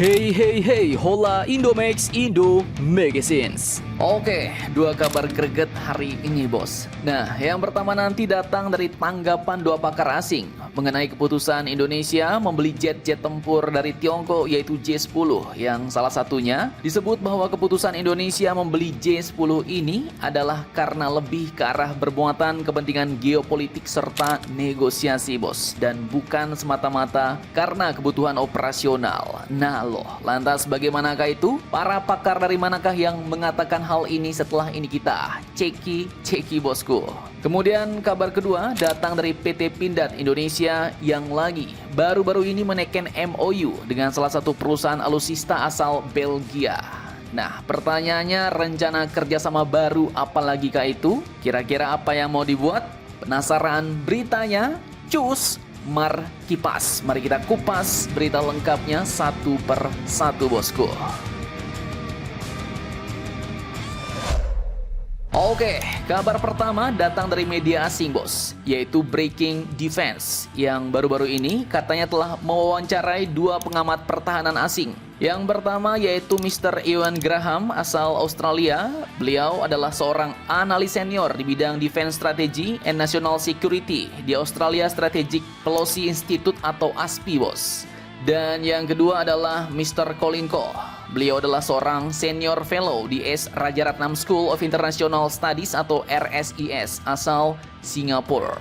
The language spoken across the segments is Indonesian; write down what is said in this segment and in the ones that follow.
Hey hey hey, hola Indomax Indo Magazines. Oke, dua kabar greget hari ini bos. Nah, yang pertama nanti datang dari tanggapan dua pakar asing mengenai keputusan Indonesia membeli jet-jet tempur dari Tiongkok yaitu J-10. Yang salah satunya disebut bahwa keputusan Indonesia membeli J-10 ini adalah karena lebih ke arah bermuatan kepentingan geopolitik serta negosiasi bos. Dan bukan semata-mata karena kebutuhan operasional. Nah loh, lantas bagaimanakah itu? Para pakar dari manakah yang mengatakan hal ini setelah ini kita ceki bosku. Kemudian kabar kedua datang dari PT Pindad Indonesia yang lagi baru-baru ini menaikkan MOU dengan salah satu perusahaan alusista asal Belgia. Nah, pertanyaannya rencana kerjasama baru apalagi kah itu? Kira-kira apa yang mau dibuat? Penasaran beritanya? Cus! Kipas. Mari kita kupas berita lengkapnya satu per satu bosku. Oke, kabar pertama datang dari media asing bos, yaitu Breaking Defense yang baru-baru ini katanya telah mewawancarai dua pengamat pertahanan asing. Yang pertama yaitu Mr. Ewan Graham asal Australia. Beliau adalah seorang analis senior di bidang Defense Strategy and National Security di Australia Strategic Policy Institute atau ASPI bos. Dan yang kedua adalah Mr. Colin Koh. Beliau adalah seorang senior fellow di S. Rajaratnam School of International Studies atau RSIS asal Singapura.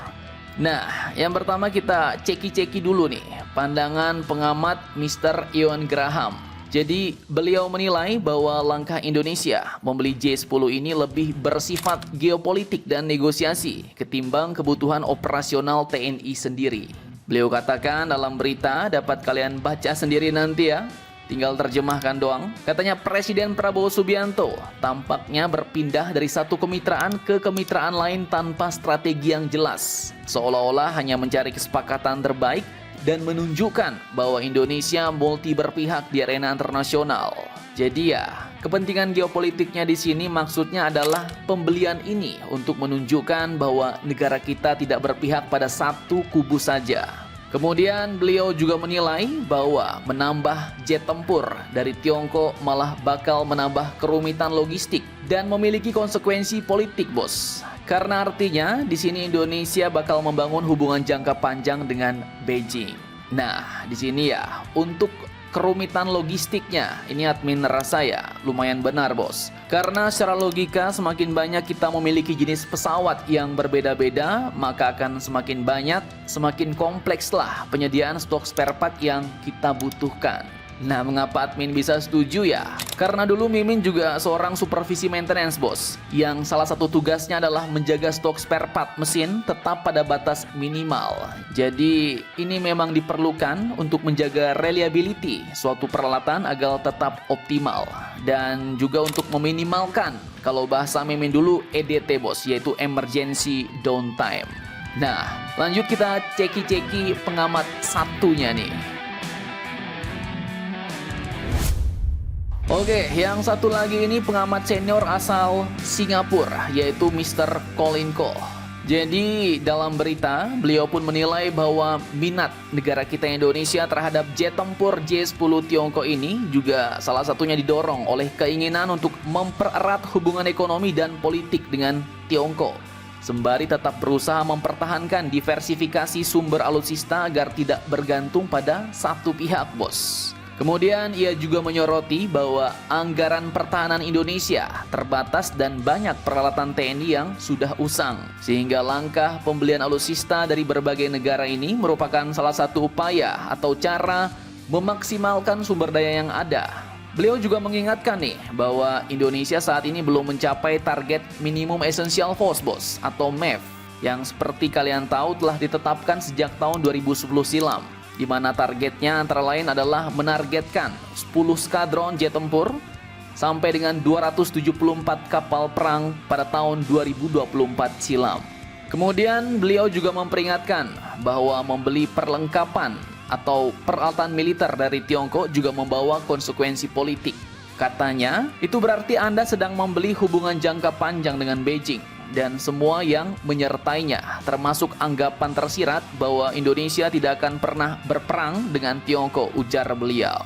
Nah, yang pertama kita ceki-ceki dulu nih pandangan pengamat Mr. Ewan Graham. Jadi beliau menilai bahwa langkah Indonesia membeli J-10 ini lebih bersifat geopolitik dan negosiasi ketimbang kebutuhan operasional TNI sendiri. Beliau katakan dalam berita, dapat kalian baca sendiri nanti ya. Tinggal terjemahkan doang. Katanya Presiden Prabowo Subianto tampaknya berpindah dari satu kemitraan ke kemitraan lain tanpa strategi yang jelas. Seolah-olah hanya mencari kesepakatan terbaik dan menunjukkan bahwa Indonesia multi berpihak di arena internasional. Jadi ya, kepentingan geopolitiknya di sini maksudnya adalah pembelian ini untuk menunjukkan bahwa negara kita tidak berpihak pada satu kubu saja. Kemudian beliau juga menilai bahwa menambah jet tempur dari Tiongkok malah bakal menambah kerumitan logistik dan memiliki konsekuensi politik, bos. Karena artinya di sini Indonesia bakal membangun hubungan jangka panjang dengan Beijing. Nah, di sini ya untuk kerumitan logistiknya, ini admin rasa ya lumayan benar bos. Karena secara logika semakin banyak kita memiliki jenis pesawat yang berbeda-beda, maka akan semakin banyak, semakin kompleks lah penyediaan stok spare part yang kita butuhkan. Nah, mengapa admin bisa setuju ya? Karena dulu Mimin juga seorang supervisi maintenance bos, yang salah satu tugasnya adalah menjaga stok spare part mesin tetap pada batas minimal. Jadi ini memang diperlukan untuk menjaga reliability suatu peralatan agar tetap optimal. Dan juga untuk meminimalkan, kalau bahasa Mimin dulu EDT bos, yaitu emergency downtime. Nah, lanjut kita ceki-ceki pengamat satunya nih. Oke, yang satu lagi ini pengamat senior asal Singapura, yaitu Mr. Colin Koh. Jadi dalam berita, beliau pun menilai bahwa minat negara kita Indonesia terhadap jet tempur J-10 Tiongkok ini juga salah satunya didorong oleh keinginan untuk mempererat hubungan ekonomi dan politik dengan Tiongkok. Sembari tetap berusaha mempertahankan diversifikasi sumber alutsista agar tidak bergantung pada satu pihak, bos. Kemudian ia juga menyoroti bahwa anggaran pertahanan Indonesia terbatas dan banyak peralatan TNI yang sudah usang. Sehingga langkah pembelian alutsista dari berbagai negara ini merupakan salah satu upaya atau cara memaksimalkan sumber daya yang ada. Beliau juga mengingatkan nih bahwa Indonesia saat ini belum mencapai target minimum essential force bos atau MEF yang seperti kalian tahu telah ditetapkan sejak tahun 2010 silam. Di mana targetnya antara lain adalah menargetkan 10 skadron jet tempur sampai dengan 274 kapal perang pada tahun 2024 silam. Kemudian beliau juga memperingatkan bahwa membeli perlengkapan atau peralatan militer dari Tiongkok juga membawa konsekuensi politik. Katanya, itu berarti Anda sedang membeli hubungan jangka panjang dengan Beijing dan semua yang menyertainya, termasuk anggapan tersirat bahwa Indonesia tidak akan pernah berperang dengan Tiongkok, ujar beliau.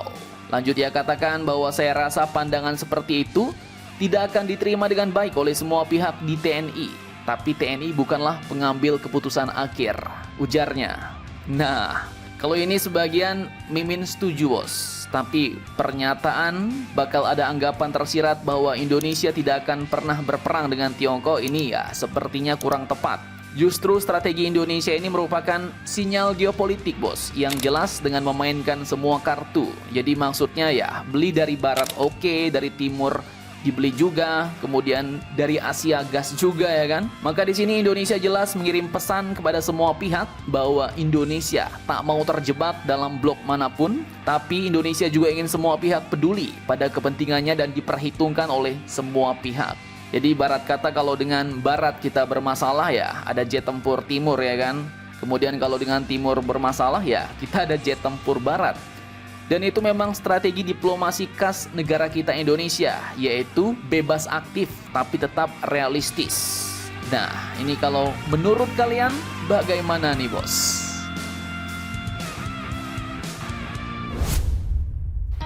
Lanjut ia katakan bahwa saya rasa pandangan seperti itu tidak akan diterima dengan baik oleh semua pihak di TNI. Tapi TNI bukanlah pengambil keputusan akhir, ujarnya. Nah, kalau ini sebagian Mimin setuju bos. Tapi pernyataan bakal ada anggapan tersirat bahwa Indonesia tidak akan pernah berperang dengan Tiongkok ini ya sepertinya kurang tepat. Justru strategi Indonesia ini merupakan sinyal geopolitik bos yang jelas dengan memainkan semua kartu. Jadi maksudnya ya beli dari barat oke, dari timur dibeli juga, kemudian dari Asia gas juga ya kan. Maka di sini Indonesia jelas mengirim pesan kepada semua pihak bahwa Indonesia tak mau terjebak dalam blok manapun, tapi Indonesia juga ingin semua pihak peduli pada kepentingannya dan diperhitungkan oleh semua pihak. Jadi ibarat kata kalau dengan barat kita bermasalah ya ada jet tempur timur ya kan. Kemudian kalau dengan timur bermasalah ya kita ada jet tempur barat. Dan itu memang strategi diplomasi khas negara kita Indonesia, yaitu bebas aktif tapi tetap realistis. Nah, ini kalau menurut kalian bagaimana nih bos?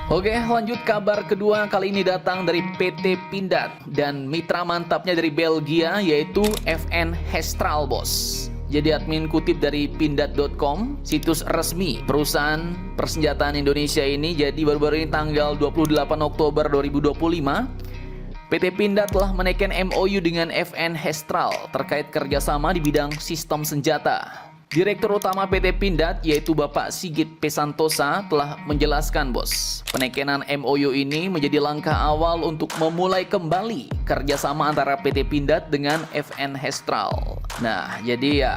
Oke, lanjut kabar kedua kali ini datang dari PT Pindad dan mitra mantapnya dari Belgia yaitu FN Hestral bos. Jadi admin kutip dari pindad.com, situs resmi perusahaan persenjataan Indonesia ini. Jadi baru-baru ini tanggal 28 Oktober 2025, PT Pindad telah menaikkan MOU dengan FN Hestral terkait kerjasama di bidang sistem senjata. Direktur Utama PT Pindad yaitu Bapak Sigit P. Santosa telah menjelaskan bos, penekanan MOU ini menjadi langkah awal untuk memulai kembali kerjasama antara PT Pindad dengan FN Hestral. Nah jadi ya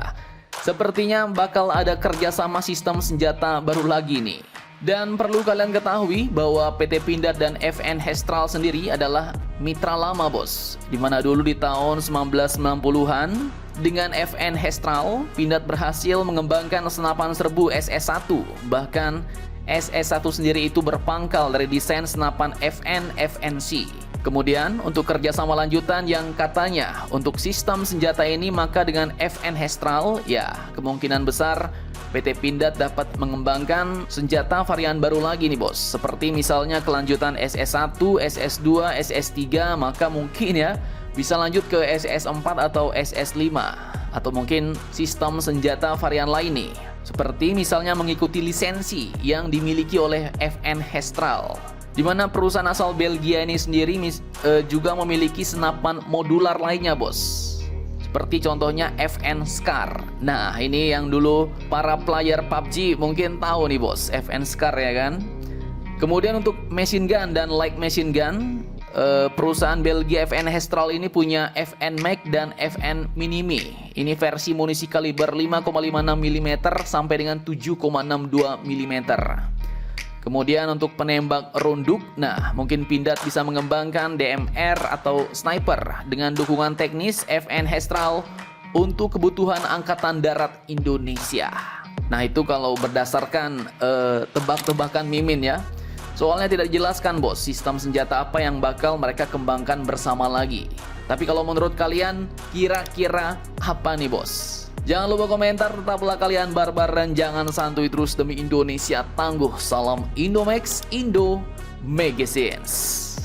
sepertinya bakal ada kerjasama sistem senjata baru lagi nih. Dan perlu kalian ketahui bahwa PT Pindad dan FN Hestral sendiri adalah mitra lama bos, dimana dulu di tahun 1990-an dengan FN Hestral, Pindad berhasil mengembangkan senapan serbu SS1. Bahkan SS1 sendiri itu berpangkal dari desain senapan FN-FNC. Kemudian untuk kerjasama lanjutan yang katanya untuk sistem senjata ini, maka dengan FN Hestral ya kemungkinan besar PT Pindad dapat mengembangkan senjata varian baru lagi nih bos. Seperti misalnya kelanjutan SS1, SS2, SS3, maka mungkin ya bisa lanjut ke SS4 atau SS5. Atau mungkin sistem senjata varian lain nih. Seperti misalnya mengikuti lisensi yang dimiliki oleh FN Hestral. Di mana perusahaan asal Belgia ini sendiri juga memiliki senapan modular lainnya bos. Seperti contohnya FN Scar. Nah ini yang dulu para player PUBG mungkin tahu nih bos, FN Scar ya kan. Kemudian untuk machine gun dan light machine gun, perusahaan Belgia FN Hestral ini punya FN Mag dan FN Minimi. Ini versi munisi kaliber 5,56 mm sampai dengan 7,62 mm. Kemudian untuk penembak runduk, nah mungkin Pindad bisa mengembangkan DMR atau sniper dengan dukungan teknis FN Hestral untuk kebutuhan Angkatan Darat Indonesia. Nah itu kalau berdasarkan tebak-tebakan Mimin ya. Soalnya tidak dijelaskan bos sistem senjata apa yang bakal mereka kembangkan bersama lagi. Tapi kalau menurut kalian kira-kira apa nih bos? Jangan lupa komentar, tetaplah kalian barbar dan jangan santuy terus demi Indonesia tangguh. Salam Indomax, Indo Magazines.